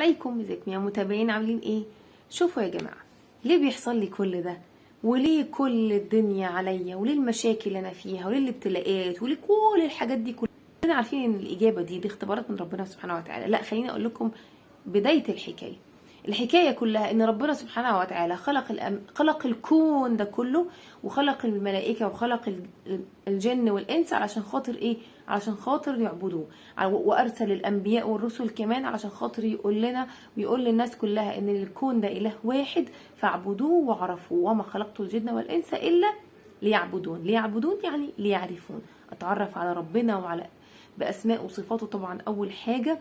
عليكم، ازيكم يا متابعين؟ عاملين ايه؟ شوفوا يا جماعه، ليه بيحصل لي كل ده؟ وليه كل الدنيا عليا؟ وليه المشاكل اللي انا فيها؟ وليه الابتلاءات؟ وليه كل الحاجات دي كلها؟ كلنا عارفين ان الاجابه دي اختبارات من ربنا سبحانه وتعالى. لا، خليني اقول لكم بدايه الحكايه. الحكايه كلها ان ربنا سبحانه وتعالى خلق الكون ده كله، وخلق الملائكه وخلق الجن والانس علشان خاطر ايه؟ علشان خاطر يعبدوه. وارسل الانبياء والرسل كمان علشان خاطر يقول لنا ويقول للناس كلها ان الكون ده اله واحد فاعبدوه وعرفوه، وما خلقت الجن والانس الا ليعبدون. ليعبدون يعني ليعرفون، اتعرف على ربنا وعلى باسماء وصفاته. طبعا اول حاجه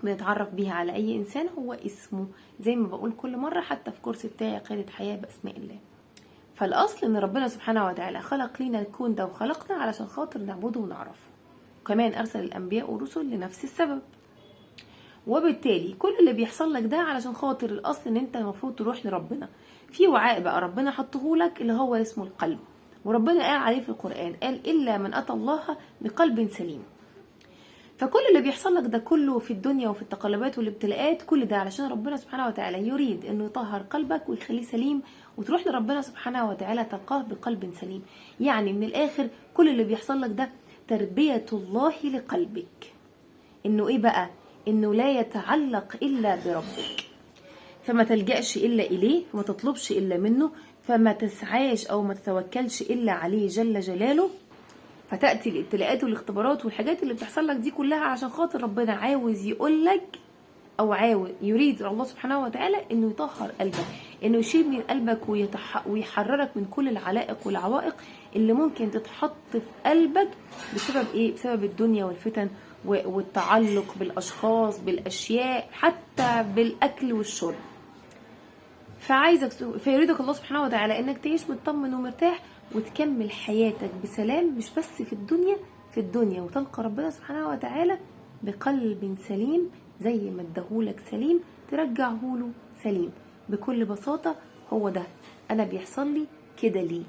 بنتعرف بيها على اي انسان هو اسمه، زي ما بقول كل مره حتى في كورس بتاعي قيادة حياه باسماء الله. فالاصل ان ربنا سبحانه وتعالى خلق لنا الكون ده وخلقنا علشان خاطر نعبده ونعرفه، وكمان ارسل الانبياء والرسل لنفس السبب. وبالتالي كل اللي بيحصل لك ده علشان خاطر الاصل ان انت المفروض تروح لربنا في وعاء بقى ربنا حطه لك اللي هو اسمه القلب. وربنا قال عليه في القران، قال الا من اتى الله بقلب سليم. فكل اللي بيحصل لك ده كله في الدنيا وفي التقلبات والابتلاءات، كل ده علشان ربنا سبحانه وتعالى يريد انه يطهر قلبك ويخليه سليم، وتروح لربنا سبحانه وتعالى تلقاه بقلب سليم. يعني من الاخر كل اللي بيحصل لك ده تربية الله لقلبك، انه ايه بقى؟ انه لا يتعلق الا بربك، فما تلجأش الا اليه، فما تطلبش الا منه، فما تسعاش او ما تتوكلش الا عليه جل جلاله. فتأتي الابتلاءات والاختبارات والحاجات اللي بتحصل لك دي كلها عشان خاطر ربنا عاوز يقول لك، او عاوز يريد الله سبحانه وتعالى انه يطهر قلبك، انه يشيل من قلبك ويحررك من كل العلائق والعوائق اللي ممكن تتحط في قلبك بسبب ايه؟ بسبب الدنيا والفتن والتعلق بالاشخاص بالاشياء حتى بالاكل والشرب. فيريدك الله سبحانه وتعالى انك تعيش مطمن ومرتاح وتكمل حياتك بسلام، مش بس في الدنيا وتلقى ربنا سبحانه وتعالى بقلب سليم، زي ما اداهولك سليم ترجعه له سليم. بكل بساطة هو ده انا بيحصل لي كده ليه؟